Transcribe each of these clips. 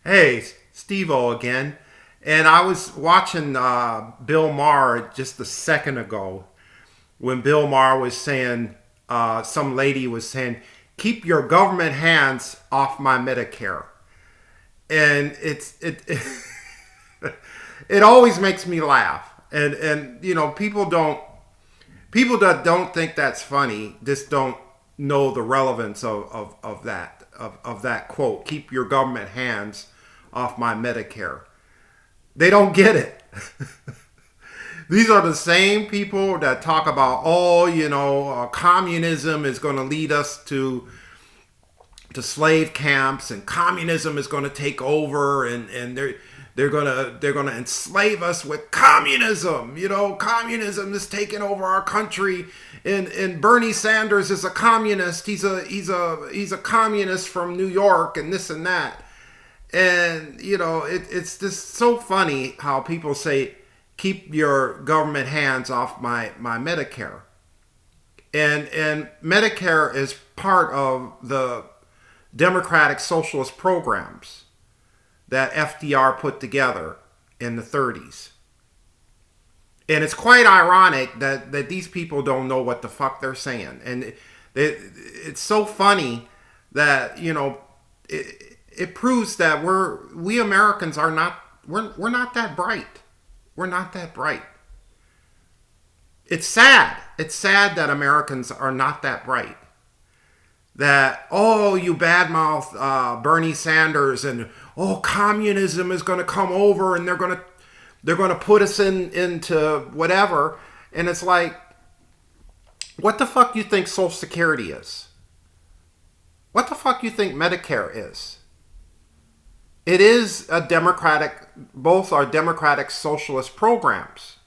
Hey, Stevo again. And I was watching Bill Maher just a second ago when Bill Maher was saying, some lady was saying, keep your government hands off my Medicare. And it always makes me laugh. And people that don't think that's funny just don't know the relevance of that quote. Keep your government hands off my Medicare. They don't get it. These are the same people that talk about, communism is going to lead us to slave camps, and communism is going to take over, and they're gonna enslave us with communism. Communism is taking over our country, and Bernie Sanders is a communist. He's a communist from New York, and this and that. And it's just so funny how people say, keep your government hands off my Medicare. And Medicare is part of the Democratic Socialist programs that FDR put together in the 30s. And it's quite ironic that these people don't know what the fuck they're saying. And it's so funny that, it proves that we Americans are not, we're not that bright. We're not that bright. It's sad. It's sad that Americans are not that bright. That, you badmouth Bernie Sanders, and communism is going to come over, and they're going to put us into whatever. And it's like, what the fuck do you think Social Security is? What the fuck do you think Medicare is? It is both are democratic socialist programs.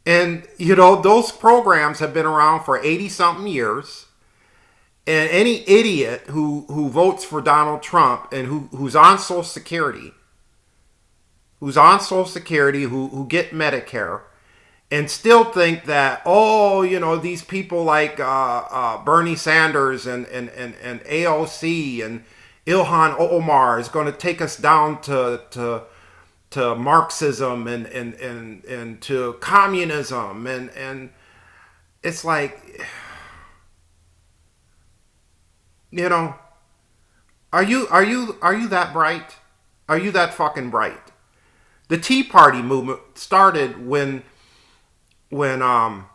And, those programs have been around for 80-something years. And any idiot who votes for Donald Trump and who's on Social Security, who get Medicare, and still think that, these people like Bernie Sanders and AOC and Ilhan Omar is going to take us down to Marxism and to communism, and it's like, are you that bright? Are you that fucking bright? The Tea Party movement started when Obama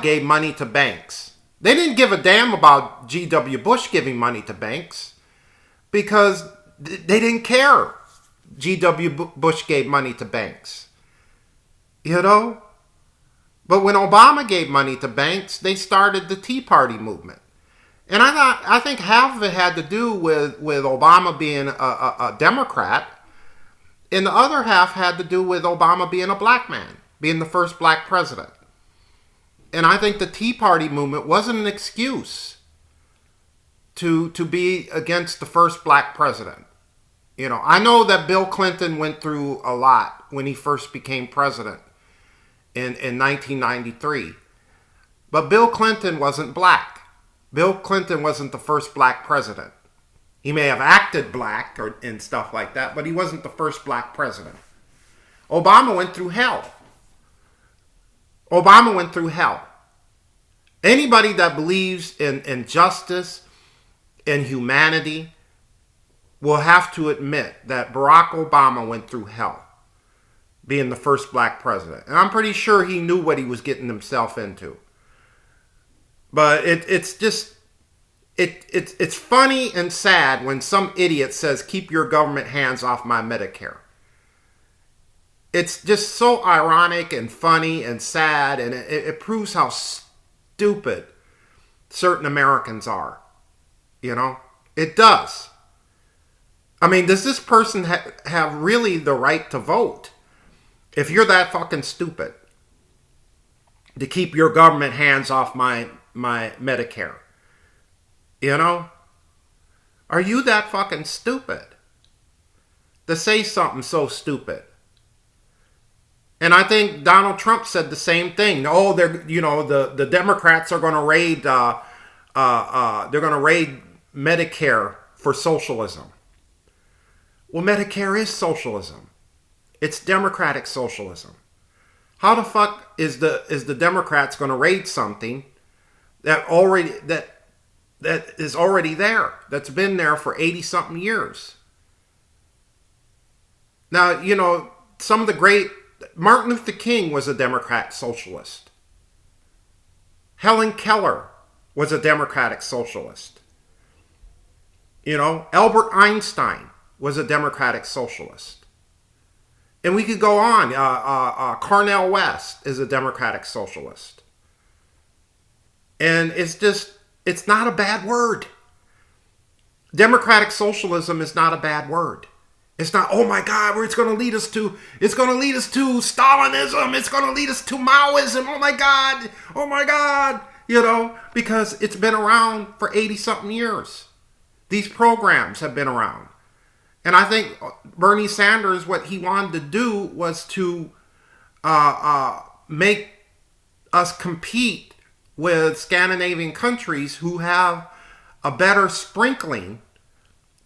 gave money to banks. They didn't give a damn about G.W. Bush giving money to banks because they didn't care. G.W. Bush gave money to banks. But when Obama gave money to banks, they started the Tea Party movement. And I think half of it had to do with Obama being a Democrat, and the other half had to do with Obama being a black man, being the first black president. And I think the Tea Party movement wasn't an excuse to be against the first black president. I know that Bill Clinton went through a lot when he first became president in 1993. But Bill Clinton wasn't black. Bill Clinton wasn't the first black president. He may have acted black and stuff like that, but he wasn't the first black president. Obama went through hell. Anybody that believes in justice and humanity will have to admit that Barack Obama went through hell, being the first black president. And I'm pretty sure he knew what he was getting himself into. But it's funny and sad when some idiot says, keep your government hands off my Medicare. It's just so ironic and funny and sad, and it proves how stupid certain Americans are. It does. I mean, does this person have really the right to vote if you're that fucking stupid to keep your government hands off my Medicare? Are you that fucking stupid to say something so stupid? And I think Donald Trump said the same thing. The Democrats are going to raid. They're going to raid Medicare for socialism. Well, Medicare is socialism. It's democratic socialism. How the fuck is the Democrats going to raid something that is already there, that's been there for 80 something years? Now, you know, some of the great, Martin Luther King was a Democrat socialist. Helen Keller was a democratic socialist. You know, Albert Einstein was a democratic socialist. And we could go on. Cornel West is a democratic socialist. And it's not a bad word. Democratic socialism is not a bad word. It's not, oh my God, where it's going to lead us to Stalinism. It's going to lead us to Maoism. Oh my God. You know, because it's been around for 80 something years. These programs have been around. And I think Bernie Sanders, what he wanted to do was to make us compete with Scandinavian countries who have a better sprinkling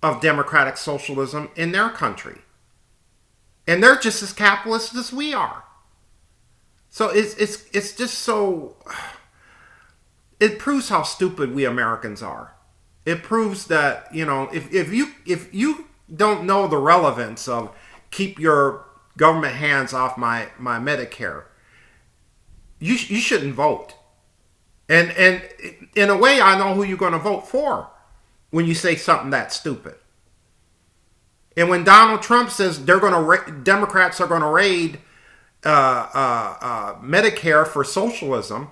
of democratic socialism in their country. And they're just as capitalist as we are. So it's just so... It proves how stupid we Americans are. It proves that, you know, if you don't know the relevance of keep your government hands off my Medicare, you shouldn't vote. And in a way, I know who you're going to vote for when you say something that stupid. And when Donald Trump says Democrats are going to raid Medicare for socialism,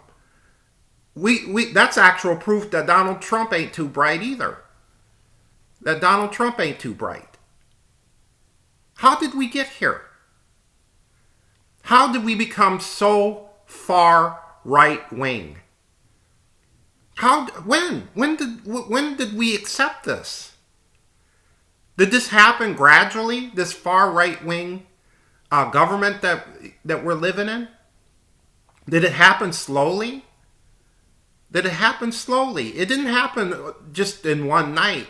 that's actual proof that Donald Trump ain't too bright either. That Donald Trump ain't too bright. How did we get here? How did we become so far right wing? When did we accept this? Did this happen gradually? This far right wing government that we're living in? Did it happen slowly? It didn't happen just in one night.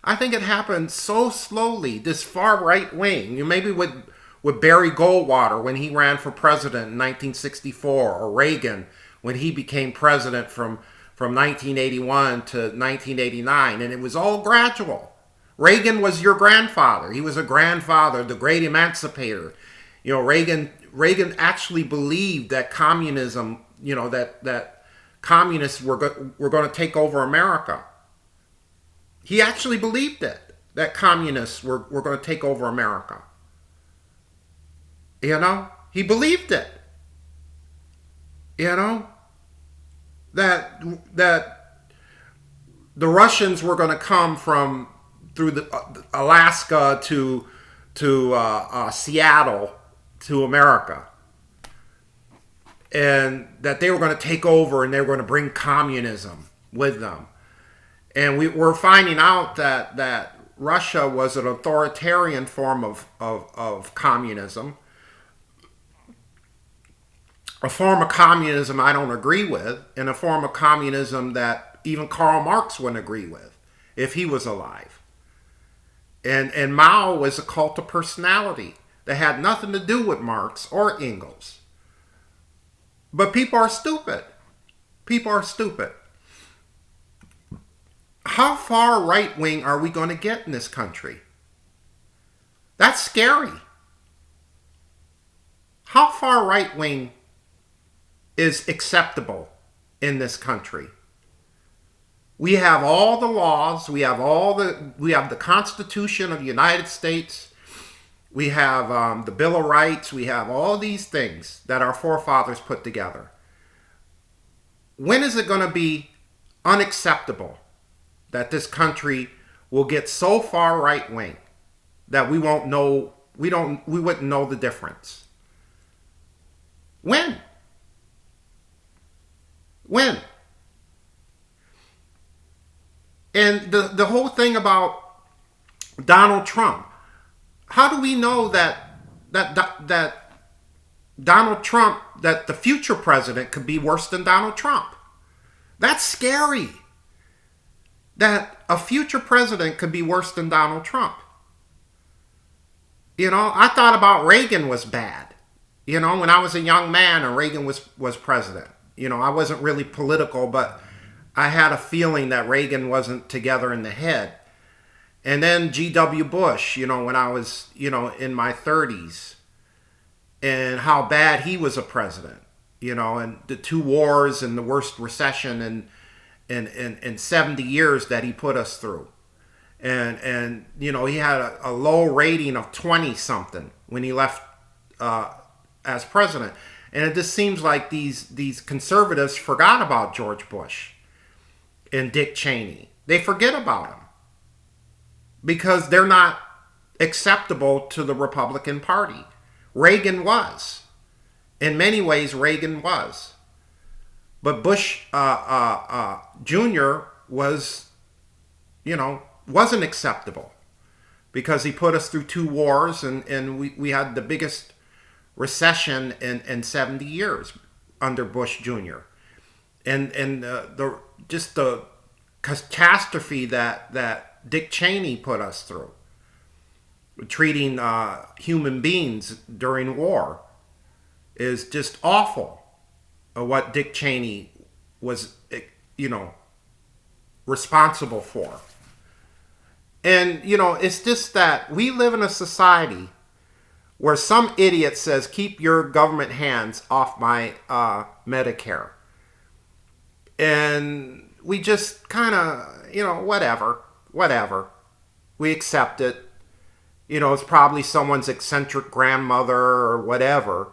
I think it happened so slowly, this far right wing. Maybe with Barry Goldwater when he ran for president in 1964, or Reagan when he became president from 1981 to 1989. And it was all gradual. Reagan was your grandfather. He was a grandfather, the great emancipator. You know, Reagan actually believed that communism, you know, that communists were going to take over America. He actually believed it, that communists were going to take over America. You know, he believed it. You know, that the Russians were going to come through the Alaska to Seattle to America. And that they were going to take over and they were going to bring communism with them. And we're finding out that Russia was an authoritarian form of communism. A form of communism I don't agree with, and a form of communism that even Karl Marx wouldn't agree with if he was alive. And Mao was a cult of personality that had nothing to do with Marx or Engels. But people are stupid. How far right-wing are we going to get in this country? That's scary. How far right-wing is acceptable in this country? We have all the laws. We have the Constitution of the United States. We have the Bill of Rights. We have all these things that our forefathers put together. When is it going to be unacceptable that this country will get so far right wing that we wouldn't know the difference? When? And the whole thing about Donald Trump. How do we know that Donald Trump, that the future president could be worse than Donald Trump? That's scary. That a future president could be worse than Donald Trump. You know, I thought about Reagan was bad. You know, when I was a young man and Reagan was president. You know, I wasn't really political, but I had a feeling that Reagan wasn't together in the head. And then G.W. Bush, you know, when I was, you know, in my 30s, and how bad he was a president, you know, and the two wars and the worst recession in 70 years that he put us through. And you know, he had a low rating of 20 something when he left as president. And it just seems like these conservatives forgot about George Bush and Dick Cheney. They forget about them because they're not acceptable to the Republican Party. Reagan was. In many ways, Reagan was. But Bush Jr. was, you know, wasn't acceptable because he put us through two wars and we had the biggest recession in 70 years under Bush Jr. And the catastrophe that Dick Cheney put us through, treating human beings during war, is just awful. What Dick Cheney was, you know, responsible for. And, you know, it's just that we live in a society where some idiot says, keep your government hands off my Medicare. And we just kind of, you know, whatever. We accept it. You know, it's probably someone's eccentric grandmother or whatever.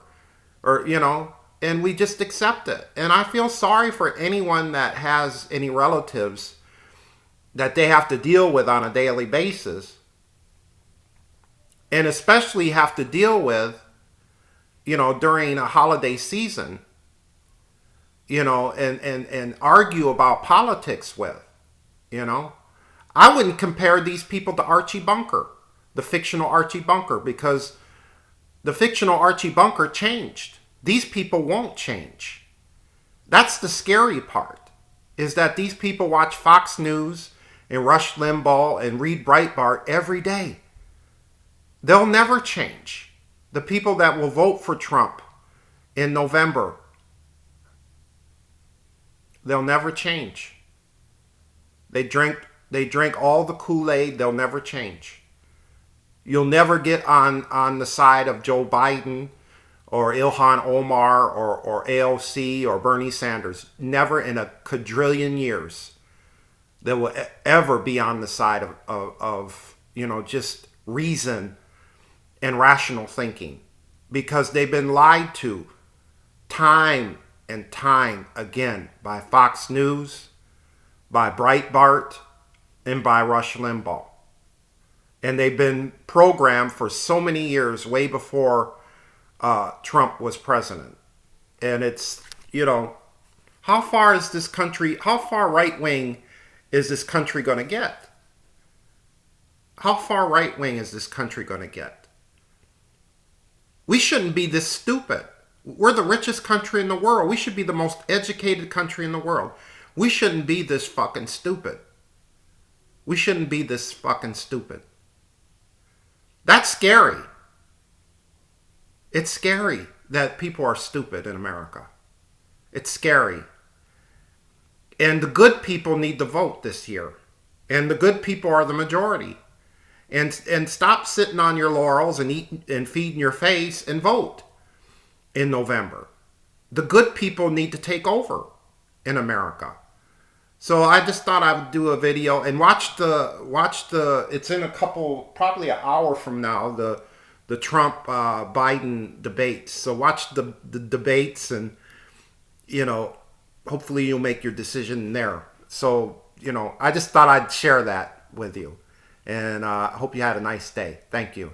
Or, you know, and we just accept it. And I feel sorry for anyone that has any relatives that they have to deal with on a daily basis. And especially have to deal with, you know, during a holiday season, you know, and argue about politics with, you know. I wouldn't compare these people to Archie Bunker, the fictional Archie Bunker, because the fictional Archie Bunker changed. These people won't change. That's the scary part, is that these people watch Fox News and Rush Limbaugh and read Breitbart every day. They'll never change. The people that will vote for Trump in November, they'll never change. They drink all the Kool-Aid, they'll never change. You'll never get on the side of Joe Biden or Ilhan Omar or AOC or Bernie Sanders. Never in a quadrillion years they will ever be on the side of you know, just reason and rational thinking, because they've been lied to time and time again by Fox News, by Breitbart, and by Rush Limbaugh. And they've been programmed for so many years, way before Trump was president. And it's, you know, how far right-wing is this country going to get? How far right-wing is this country going to get? We shouldn't be this stupid. We're the richest country in the world. We should be the most educated country in the world. We shouldn't be this fucking stupid. We shouldn't be this fucking stupid. That's scary. It's scary that people are stupid in America. It's scary. And the good people need to vote this year. And the good people are the majority. And stop sitting on your laurels and eating and feeding your face and vote in November. The good people need to take over in America. So I just thought I would do a video and watch the it's in a couple, probably an hour from now, the Trump Biden debates. So watch the debates, and, you know, hopefully you'll make your decision there. So, you know, I just thought I'd share that with you. And I hope you had a nice day. Thank you.